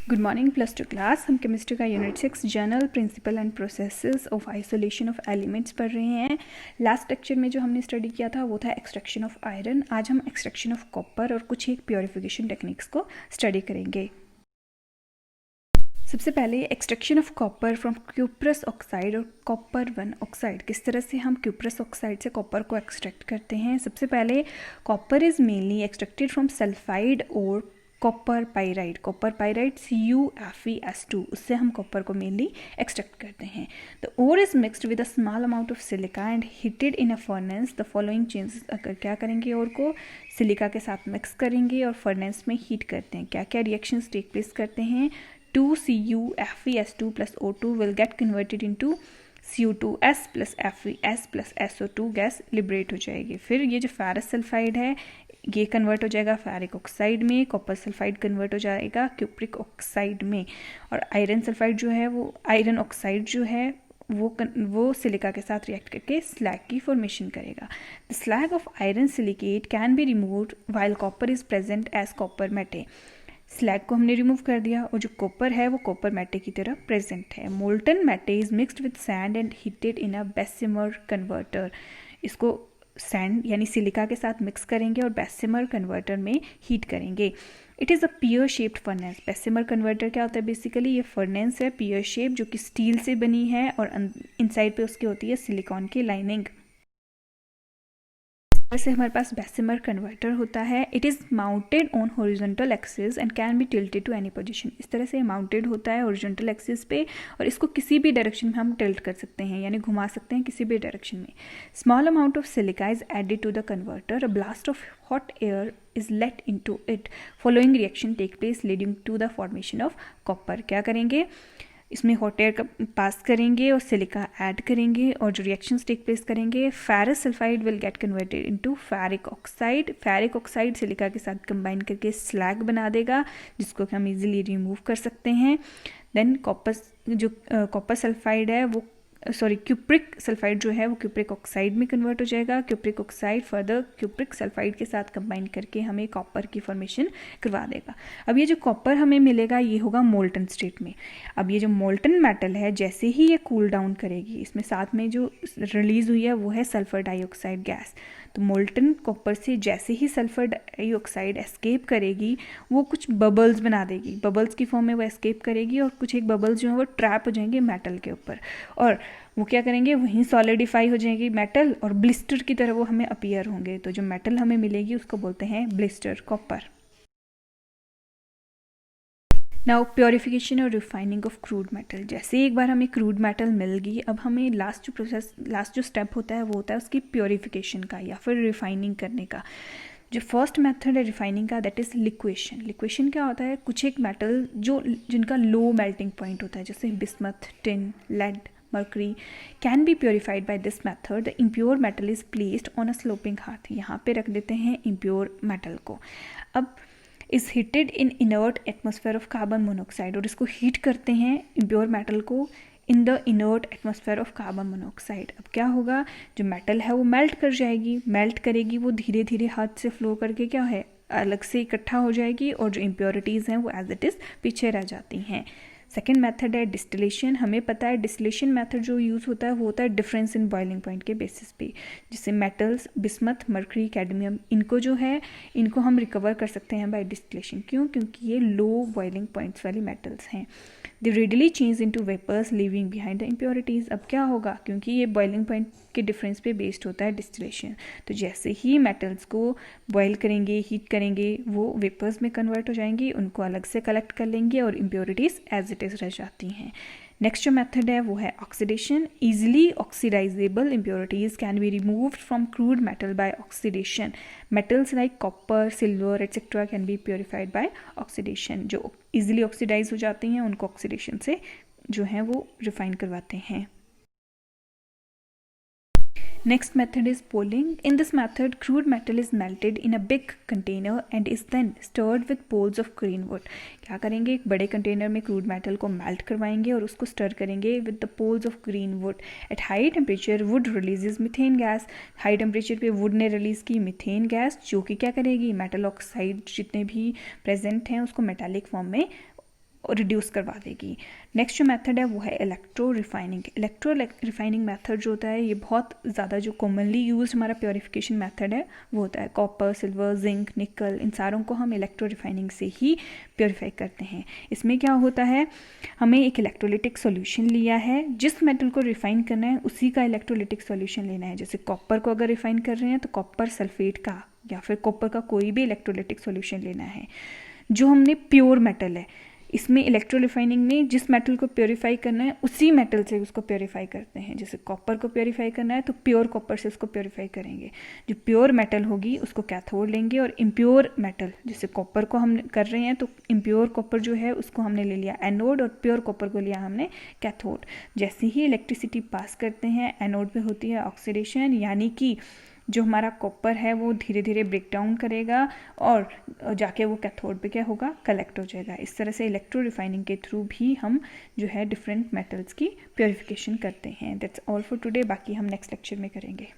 Good morning +2 class. हम chemistry का unit-6 general principle and processes of isolation of elements पढ़ रहे हैं। लास्ट लेक्चर में जो हमने स्टडी किया था वो था एक्सट्रैक्शन ऑफ आयरन। आज हम एक्सट्रैक्शन ऑफ कॉपर और कुछ एक प्योरिफिकेशन टेक्निक्स को स्टडी करेंगे। सबसे पहले extraction of copper from cuprous oxide और कॉपर 1 ऑक्साइड। किस तरह से हम क्यूप्रस ऑक्साइड से कॉपर को एक्सट्रैक्ट करते हैं। सबसे पहले copper is mainly extracted from sulphide और copper pyrite. Copper pyrite CuFeS2, उससे हम कॉपर को मेनली एक्सट्रैक्ट करते हैं। The ore is mixed with a small amount of silica and heated in a furnace. The following changes अगर क्या करेंगे, और को सिलिका के साथ मिक्स करेंगे और फर्नेस में हीट करते हैं। क्या क्या रिएक्शंस टेक प्लेस करते हैं। 2CuFeS2 plus O2 will get converted into CO2S plus FeS plus SO2 gas liberate हो जाएगी। फिर ये जो फेरस सल्फाइड है ये कन्वर्ट हो जाएगा फेरिक ऑक्साइड में। कॉपर सल्फाइड कन्वर्ट हो जाएगा क्यूप्रिक ऑक्साइड में। और आयरन सल्फाइड जो है वो आयरन ऑक्साइड जो है वो सिलिका के साथ रिएक्ट करके स्लैग की फॉर्मेशन करेगा। The slag of iron silicate can be removed while copper is present as copper matte. Slag को हमने रिमूव कर दिया और जो कॉपर है वो कॉपर मेटे की तरह प्रेजेंट है। Molten matte is mixed with sand and heated in a Bessemer converter. इसको सैंड यानी सिलिका के साथ मिक्स करेंगे और बेसिमर कन्वर्टर में हीट करेंगे। It is a pear shaped furnace. Bessemer converter क्या होता है, बेसिकली ये फर्नेस है पियर शेप जो कि स्टील से बनी है और इनसाइड पे उसकी होती है सिलिकॉन की लाइनिंग। से हमारे पास बेसिमर कन्वर्टर होता है। It is mounted on horizontal axis and can be tilted to any position. इस तरह से माउंटेड होता है हॉरिजॉन्टल एक्सिस पे और इसको किसी भी डायरेक्शन में हम टिल्ट कर सकते हैं यानी घुमा सकते हैं किसी भी डायरेक्शन में। Small amount of silica is added to the converter. A blast of hot air is let into it. Following reaction take place leading to the formation of copper. क्या करेंगे, इसमें हॉट एयर पास करेंगे और silica add करेंगे और जो reactions take place करेंगे, ferrous sulphide will get converted into ferric oxide. Ferric oxide silica के साथ कंबाइन करके स्लैग बना देगा जिसको हम इजीली रिमूव कर सकते हैं। देन कॉपर सल्फाइड है वो क्यूप्रिक सल्फाइड जो है वो क्यूप्रिक ऑक्साइड में कन्वर्ट हो जाएगा। Cupric oxide further cupric sulphide के साथ कंबाइन करके हमें कॉपर की फॉर्मेशन करवा देगा। अब ये जो कॉपर हमें मिलेगा ये होगा मोल्टन स्टेट में। अब ये जो मोल्टन मेटल है जैसे ही ये कूल डाउन करेगी, इसमें साथ में जो रिलीज हुई है वो है सल्फर डाइऑक्साइड गैस। तो मोल्टन कॉपर से जैसे ही सल्फर डाइऑक्साइड एस्केप करेगी वो कुछ बबल्स बना देगी। बबल्स की फॉर्म में वो एस्केप करेगी और कुछ एक बबल्स जो है वो ट्रैप हो जाएंगे मेटल के ऊपर और वो क्या करेंगे, वहीं सॉलिडिफाई हो जाएगी मेटल और ब्लिस्टर की तरह वो हमें अपीयर होंगे। तो जो मेटल हमें मिलेगी उसको बोलते हैं ब्लिस्टर कॉपर। नाउ प्योरिफिकेशन और रिफाइनिंग ऑफ क्रूड मेटल। जैसे एक बार हमें क्रूड मेटल मिल गई, अब हमें लास्ट जो स्टेप होता है वो होता है उसकी प्योरिफिकेशन का या फिर रिफाइनिंग करने का। जो फर्स्ट मेथड है रिफाइनिंग का दैट इज़ लिक्वेशन। लिक्वेशन क्या होता है, कुछ एक मेटल जिनका लो मेल्टिंग पॉइंट होता है जैसे bismuth, tin, lead, mercury can be purified by this method. The impure metal is placed on a sloping hearth. यहाँ पे रख देते हैं impure metal को। अब is heated in inert atmosphere of carbon monoxide और इसको हीट करते हैं impure metal को in the inert atmosphere of carbon monoxide. अब क्या होगा, जो मेटल है वो मेल्ट कर जाएगी। मेल्ट करेगी वो धीरे धीरे हाथ से फ्लो करके क्या है अलग से इकट्ठा हो जाएगी और जो इम्प्योरिटीज़ हैं वो एज इट इज़ पीछे रह जाती हैं। सेकेंड मेथड है डिस्टिलेशन। हमें पता है डिस्टिलेशन मेथड जो यूज़ होता है वो होता है डिफरेंस इन बॉइलिंग पॉइंट के बेसिस पे। जिससे मेटल्स बिस्मथ, मर्करी, कैडमियम इनको हम रिकवर कर सकते हैं बाय डिस्टिलेशन। क्यों, क्योंकि ये लो बॉइलिंग पॉइंट्स वाली मेटल्स हैं। They readily change into vapours leaving behind the impurities. अब क्या होगा, क्योंकि ये बॉइलिंग पॉइंट के डिफरेंस पे बेस्ड होता है डिस्टिलेशन, तो जैसे ही मेटल्स को बॉयल करेंगे, हीट करेंगे, वो वेपर्स में कन्वर्ट हो जाएंगी, उनको अलग से कलेक्ट कर लेंगे और इम्प्योरिटीज़ एज इट इज़ रह जाती हैं। नेक्स्ट जो मेथड है वो है oxidation. Easily oxidizable impurities can be removed from crude metal by oxidation. Metals like copper, silver etcetera can be purified by oxidation. जो ईजिली ऑक्सीडाइज हो जाती हैं उनको ऑक्सीडेशन से जो है वो रिफाइन करवाते हैं। Next method is pooling. In this method, crude metal is melted in a big container and is then stirred with poles of green wood. क्या करेंगे, एक बड़े कंटेनर में क्रूड मेटल को मेल्ट करवाएंगे और उसको स्टर करेंगे with the poles of green wood. At high temperature, wood releases methane gas. High temperature पे वुड ने रिलीज़ की मीथेन गैस जो कि क्या करेगी, मेटल ऑक्साइड जितने भी प्रेजेंट हैं उसको मेटालिक फॉर्म में रिड्यूस करवा देगी। नेक्स्ट जो मेथड है वो है इलेक्ट्रो रिफाइनिंग मेथड जो होता है ये बहुत ज़्यादा जो कॉमनली यूज हमारा प्योरीफिकेशन मेथड है वो होता है कॉपर, सिल्वर, जिंक, निकल, इन सारों को हम इलेक्ट्रो रिफाइनिंग से ही प्योरीफाई करते हैं। इसमें क्या होता है, हमें एक इलेक्ट्रोलिटिक सॉल्यूशन लिया है, जिस मेटल को रिफाइन करना है उसी का इलेक्ट्रोलिटिक सॉल्यूशन लेना है। जैसे कॉपर को अगर रिफाइन कर रहे हैं तो कॉपर सल्फेट का या फिर कॉपर का कोई भी इलेक्ट्रोलिटिक सॉल्यूशन लेना है। जो हमने प्योर मेटल है, इसमें इलेक्ट्रो रिफाइनिंग में जिस मेटल को प्योरीफाई करना है उसी मेटल से उसको प्योरीफाई करते हैं। जैसे कॉपर को प्योरीफाई करना है तो प्योर कॉपर से उसको प्योरीफाई करेंगे। जो प्योर मेटल होगी उसको कैथोड लेंगे, और इम्प्योर मेटल जैसे कॉपर को हम कर रहे हैं तो इम्प्योर कॉपर जो है उसको हमने ले लिया एनोड, और प्योर कॉपर को लिया हमने कैथोड। जैसे ही इलेक्ट्रिसिटी पास करते हैं एनोड पे होती है ऑक्सीडेशन, यानी कि जो हमारा कॉपर है वो धीरे धीरे ब्रेक डाउन करेगा और जाके वो कैथोड पे क्या होगा, कलेक्ट हो जाएगा। इस तरह से इलेक्ट्रो रिफाइनिंग के थ्रू भी हम जो है डिफरेंट मेटल्स की प्योरीफिकेशन करते हैं। दैट्स ऑल फॉर टुडे, बाकी हम नेक्स्ट लेक्चर में करेंगे।